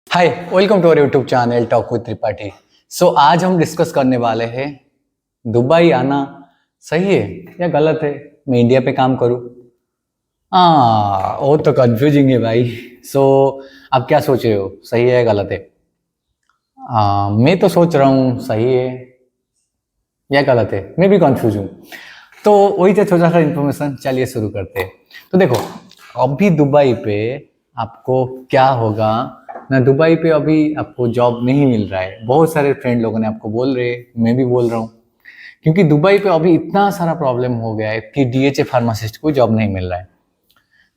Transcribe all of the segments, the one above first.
Hi, welcome to our YouTube channel talk with Tripathi. So आज हम discuss करने वाले हैं दुबई आना सही है या गलत है। मैं इंडिया पे काम करूँ। हाँ, वो तो कंफ्यूजिंग है भाई। सो आप क्या सोच रहे हो, सही है या गलत है? मैं तो सोच रहा हूँ सही है या गलत है। मैं भी कंफ्यूज हूँ। तो वही थे थोड़ा सा इन्फॉर्मेशन, चलिए शुरू करते हैं। तो देखो, अभी दुबई पे आपको क्या होगा ना, दुबई पे अभी आपको जॉब नहीं मिल रहा है। बहुत सारे फ्रेंड लोगों ने आपको बोल रहे, मैं भी बोल रहा हूँ, क्योंकि दुबई पे अभी इतना सारा प्रॉब्लम हो गया है कि डीएचए फार्मासिस्ट को जॉब नहीं मिल रहा है।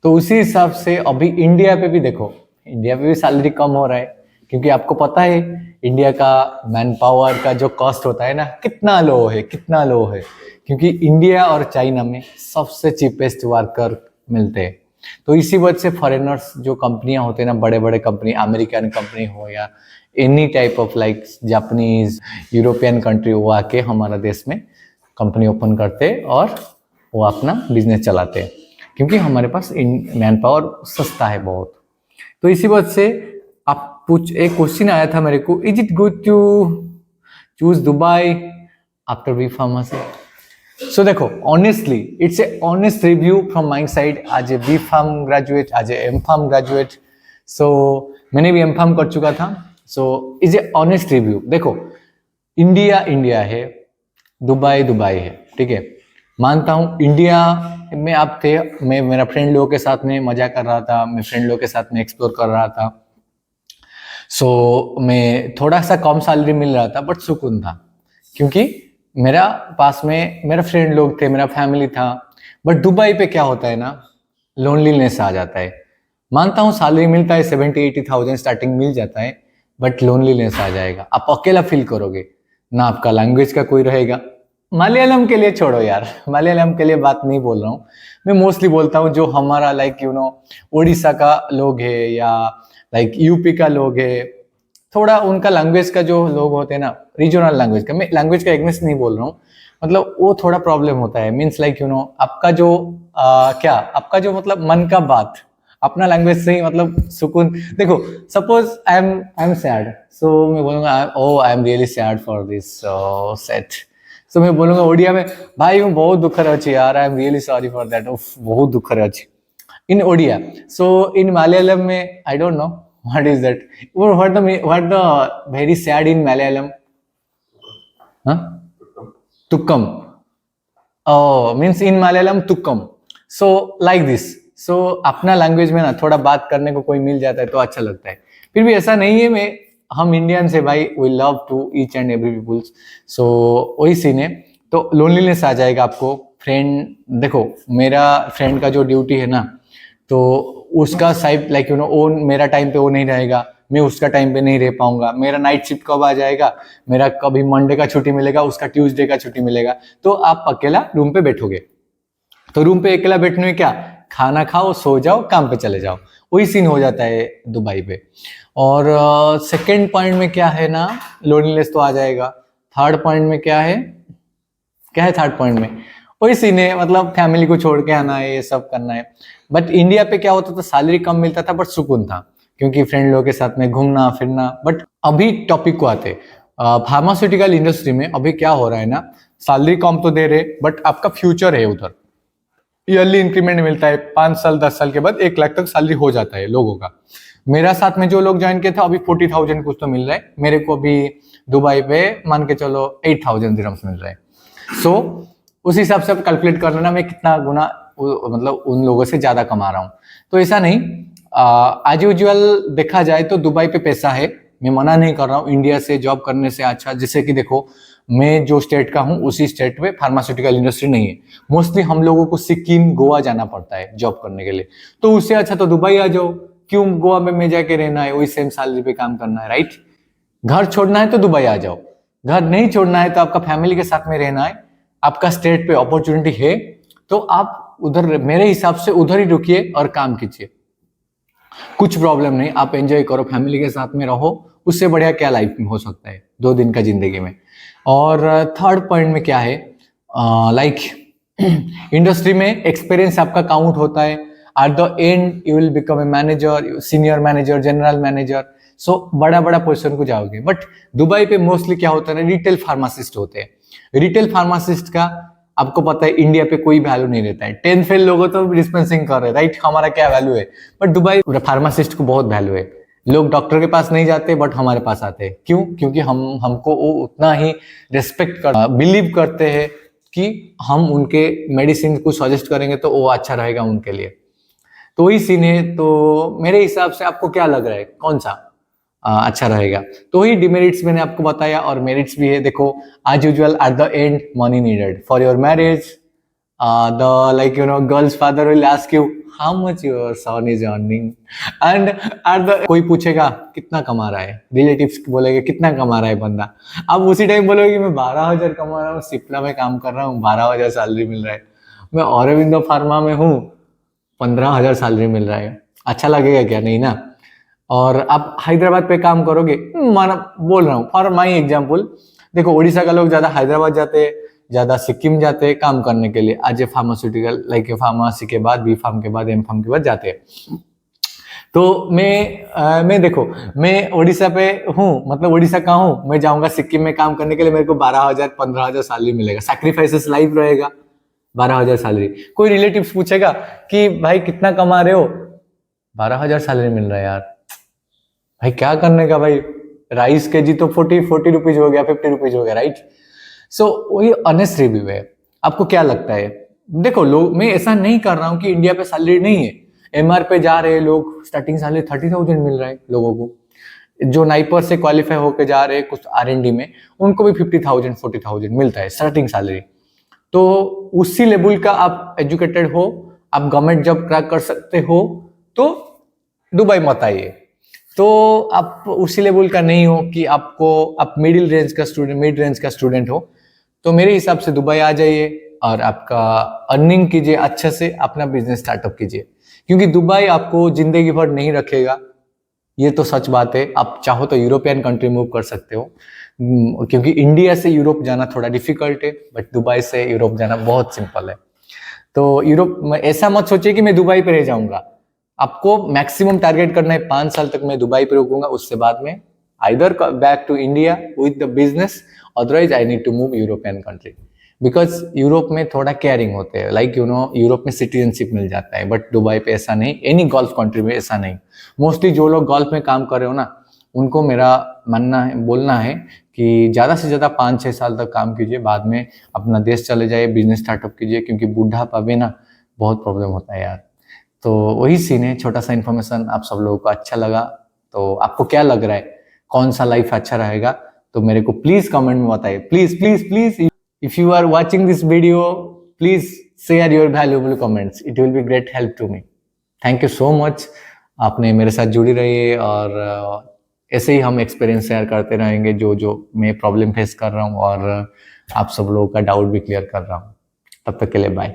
तो उसी हिसाब से अभी इंडिया पे भी देखो, इंडिया पे भी सैलरी कम हो रहा है, क्योंकि आपको पता है इंडिया का मैन पावर का जो कॉस्ट होता है ना, कितना लो है, कितना लो है। क्योंकि इंडिया और चाइना में सबसे चीपेस्ट वर्कर मिलते हैं। तो इसी वजह से फॉरेनर्स जो कंपनियां होते हैं ना, बड़े बड़े कंपनी, अमेरिकन कंपनी हो या any type of like Japanese, European country, वो आके हमारा देश में कंपनी ओपन करते और वो अपना बिजनेस चलाते हैं, क्योंकि हमारे पास मैन पावर सस्ता है बहुत। तो इसी वजह से आप पूछ, एक क्वेश्चन आया था मेरे को, is it good to choose Dubai after B pharmacy? So देखो, honestly it's a honest review from my side as a B pharm graduate, as a M pharm graduate. So मैंने भी एम फार्म कर चुका था। So is a honest review. देखो, India India है, Dubai Dubai है, ठीक है। मानता हूँ इंडिया में आप थे, मैं मेरा फ्रेंड लोगों के साथ में मजा कर रहा था, मैं फ्रेंड लोगों के साथ में एक्सप्लोर कर रहा था। सो मैं थोड़ा सा कम सैलरी मिल रहा था, बट सुकून था, क्योंकि मेरा पास में मेरा फ्रेंड लोग थे, मेरा फैमिली था। बट दुबई पे क्या होता है ना, लोनलीनेस आ जाता है। मानता हूँ सैलरी मिलता है 70-80 थाउजेंड स्टार्टिंग मिल जाता है, बट लोनलीनेस आ जाएगा, आप अकेला फील करोगे ना, आपका लैंग्वेज का कोई रहेगा। मलयालम के लिए छोड़ो यार, मलयालम के लिए बात नहीं बोल रहा हूँ, मैं मोस्टली बोलता हूँ जो हमारा लाइक उड़ीसा का लोग है या लाइक यूपी का लोग है, थोड़ा उनका लैंग्वेज का जो लोग होते हैं ना, रीजनल लैंग्वेज का, मैं लैंग्वेज का एग्नेस्ट नहीं बोल रहा हूँ, मतलब वो थोड़ा प्रॉब्लम होता है। मीन्स लाइक आपका जो क्या आपका जो मतलब मन का बात अपना लैंग्वेज से ही मतलब सुकून। देखो, suppose I am sad, so मैं बोलूंगा oh I am really sad for this set. So मैं बोलूंगा ओडिया में, भाई मैं बहुत दुख अच्छी यार, आई am really sorry for that, उफ बहुत दुख अच्छी, इन ओडिया। सो इन मलयालम में I don't know what is that, what the very sad in Malayalam, huh? Tukkam. Oh, means in Malayalam tukkam. So like this. So अपना लैंग्वेज में ना थोड़ा बात करने को कोई मिल जाता है तो अच्छा लगता है। फिर भी ऐसा नहीं है, मैं हम इंडियन से भाई, we love to each and every peoples. So वही सीन है। तो लोनलीनेस आ जाएगा आपको। फ्रेंड, देखो मेरा फ्रेंड का जो ड्यूटी है ना, तो उसका साइड लाइक वो मेरा टाइम पे वो नहीं रहेगा, मैं उसका टाइम पे नहीं रह पाऊंगा। मेरा नाइट शिफ्ट कब आ जाएगा, मेरा कभी मंडे का छुट्टी मिलेगा, उसका ट्यूसडे का छुट्टी मिलेगा, तो आप अकेला रूम पे बैठोगे। तो रूम पे अकेला बैठने में क्या, खाना खाओ, सो जाओ, काम पे चले जाओ, वही सीन हो जाता है दुबई पे। और सेकंड पॉइंट में क्या है ना, लोनलीनेस तो आ जाएगा। थर्ड पॉइंट में क्या है, क्या है थर्ड पॉइंट में, वही सीन है, मतलब फैमिली को छोड़ के आना है, ये सब करना है। बट इंडिया पे क्या होता था, सैलरी कम मिलता था बट सुकून था, क्योंकि फ्रेंड लोगों के साथ में घूमना फिरना। बट अभी टॉपिक को आते, फार्मास्यूटिकल इंडस्ट्री में अभी क्या हो रहा है ना, सैलरी कम तो दे रहे, बट आपका फ्यूचर है उधर। ईयरली इंक्रीमेंट मिलता है, 5 साल 10 साल के बाद 1 लाख तक सैलरी हो जाता है लोगों का। मेरा साथ में जो लोग ज्वाइन किया था, अभी 40,000 कुछ तो मिल रहा है मेरे को अभी दुबई पे, मान के चलो 8,000 दिरहम्स मिल रहा है। सो उस हिसाब से आप कैलकुलेट कर लेना मैं कितना गुना मतलब उन लोगों से ज्यादा कमा रहा हूँ। तो ऐसा नहीं, एज यूजुअल देखा जाए तो दुबई पे पैसा है, मैं मना नहीं कर रहा हूँ इंडिया से जॉब करने से अच्छा। जैसे कि देखो, मैं जो स्टेट का हूँ उसी स्टेट में फार्मास्यूटिकल इंडस्ट्री नहीं है। मोस्टली हम लोगों को सिक्किम गोवा जाना पड़ता है जॉब करने के लिए, तो उससे अच्छा तो दुबई आ जाओ। क्यों गोवा में मैं जाके रहना है, वही सेम सैलरी पे काम करना है, राइट? घर छोड़ना है तो दुबई आ जाओ, घर नहीं छोड़ना है तो आपका फैमिली के साथ में रहना है, आपका स्टेट पे अपॉर्चुनिटी है, तो आप उधर मेरे हिसाब से उधर ही रुकिए और काम कीजिए, कुछ प्रॉब्लम नहीं, आप एंजॉय करो, फैमिली के साथ में रहो, उससे बढ़िया क्या लाइफ में हो सकता है 2 दिन का जिंदगी में। और थर्ड पॉइंट में क्या है, लाइक इंडस्ट्री में एक्सपीरियंस आपका काउंट होता है। At the end you will become a manager, senior manager, general manager. So बड़ा बड़ा पोजीशन को जाओगे। बट दुबई पे मोस्टली क्या होता है ना, रिटेल फार्मासिस्ट होते हैं। रिटेल फार्मासिस्ट का आपको पता है इंडिया पे कोई वैल्यू नहीं रहता है। 10th फेल लोगों तो डिस्पेंसिंग कर रहे हैं, राइट, हमारा क्या वैल्यू है। बट दुबई फार्मासिस्ट को बहुत वैल्यू है। लोग डॉक्टर के पास नहीं जाते बट हमारे पास आते हैं। क्यों? क्योंकि हमको वो उतना ही रिस्पेक्ट कर बिलीव करते हैं कि हम उनके मेडिसिन को सजेस्ट करेंगे तो वो अच्छा रहेगा उनके लिए। तो वही सीन है। तो मेरे हिसाब से आपको क्या लग रहा है कौन सा अच्छा रहेगा? तो वही डिमेरिट्स मैंने आपको बताया और मेरिट्स भी है। देखो, as usual at the end money needed for your marriage. The like girl's father will ask you how much your son is earning, and at the कोई पूछेगा कितना कमा रहा है, रिलेटिव्स बोलेंगे कितना कमा रहा है बंदा। अब उसी टाइम बोलोगे कि मैं 12,000 कमा रहा हूँ, सिप्ला में काम कर रहा हूँ, 12,000 सैलरी मिल रहा है। मैं औरबिंदो फार्मा में हूँ, 15,000 सैलरी मिल रहा है। अच्छा लगेगा क्या? नहीं ना। और आप हैदराबाद पे काम करोगे, माना बोल रहा हूँ फॉर माई एग्जाम्पल, देखो उड़ीसा का लोग ज्यादा हैदराबाद जाते हैं, ज्यादा सिक्किम जाते हैं काम करने के लिए, as a pharmaceutical, like pharmacy के बाद बी फार्म के बाद एम फार्म के बाद जाते हैं। तो मैं देखो, मैं उड़ीसा पे हूँ, मतलब उड़ीसा का हूँ, मैं जाऊंगा सिक्किम में काम करने के लिए, मेरे को 12,000 15,000 सैलरी मिलेगा, सैक्रिफाइसेस लाइफ रहेगा, 12,000 सैलरी। कोई रिलेटिव्स पूछेगा कि भाई कितना कमा रहे हो, 12,000 सैलरी मिल रहा है यार। भाई क्या करने का भाई, राइस के जी तो 40 रुपीज हो गया, 50 रुपीज हो गया, राइट। सो वही ऑनेस्ट रिव्यू है। आपको क्या लगता है? देखो लोग, मैं ऐसा नहीं कर रहा हूं कि इंडिया पे सैलरी नहीं है। एमआर पे जा रहे हैं लोग, स्टार्टिंग सैलरी 30,000 मिल रहा है लोगों को। जो नाइपर से क्वालिफाई होकर जा रहे हैं कुछ आरएनडी में, उनको भी 50,000 40,000 मिलता है स्टार्टिंग सैलरी। तो उसी लेवल का आप एजुकेटेड हो, आप गवर्नमेंट जॉब क्रैक कर सकते हो, तो दुबई मत आइए। तो आप उसी लेवल का नहीं हो कि आप मिड रेंज का स्टूडेंट हो, तो मेरे हिसाब से दुबई आ जाइए और आपका अर्निंग कीजिए, अच्छे से अपना बिजनेस स्टार्टअप कीजिए। क्योंकि दुबई आपको जिंदगी भर नहीं रखेगा, ये तो सच बात है। आप चाहो तो यूरोपियन कंट्री मूव कर सकते हो, क्योंकि इंडिया से यूरोप जाना थोड़ा डिफिकल्ट है, बट दुबई से यूरोप जाना बहुत सिंपल है। तो यूरोप में ऐसा मत सोचिए कि मैं दुबई पे रह जाऊंगा। आपको मैक्सिमम टारगेट करना है 5 साल तक मैं दुबई पे रुकूंगा, उससे बाद में either back to India with the business, otherwise I need to move European country. Because Europe में थोड़ा केयरिंग होते हैं, लाइक यूरोप में सिटीजनशिप मिल जाता है, बट दुबई पे ऐसा नहीं, एनी गल्फ कंट्री में ऐसा नहीं। मोस्टली जो लोग गल्फ में काम कर रहे हो ना, उनको मेरा मानना है, बोलना है कि ज़्यादा से ज़्यादा 5-6 साल तक काम कीजिए, बाद में अपना देश चले जाइए, बिजनेस स्टार्टअप कीजिए, क्योंकि बुढ़ापा में ना बहुत प्रॉब्लम होता है यार। तो वही सीन है, छोटा सा इन्फॉर्मेशन आप सब लोगों को अच्छा लगा। तो आपको क्या लग रहा है कौन सा लाइफ अच्छा रहेगा? तो मेरे को प्लीज कमेंट में बताइए, please please please. If you are watching this video, please share your valuable comments, it will be great help to me. Thank you so much, आपने मेरे साथ जुड़ी रही, और ऐसे ही हम एक्सपीरियंस शेयर करते रहेंगे, जो जो मैं प्रॉब्लम फेस कर रहा हूँ, और आप सब लोगों का डाउट भी क्लियर कर रहा हूँ। तब तक के लिए बाय।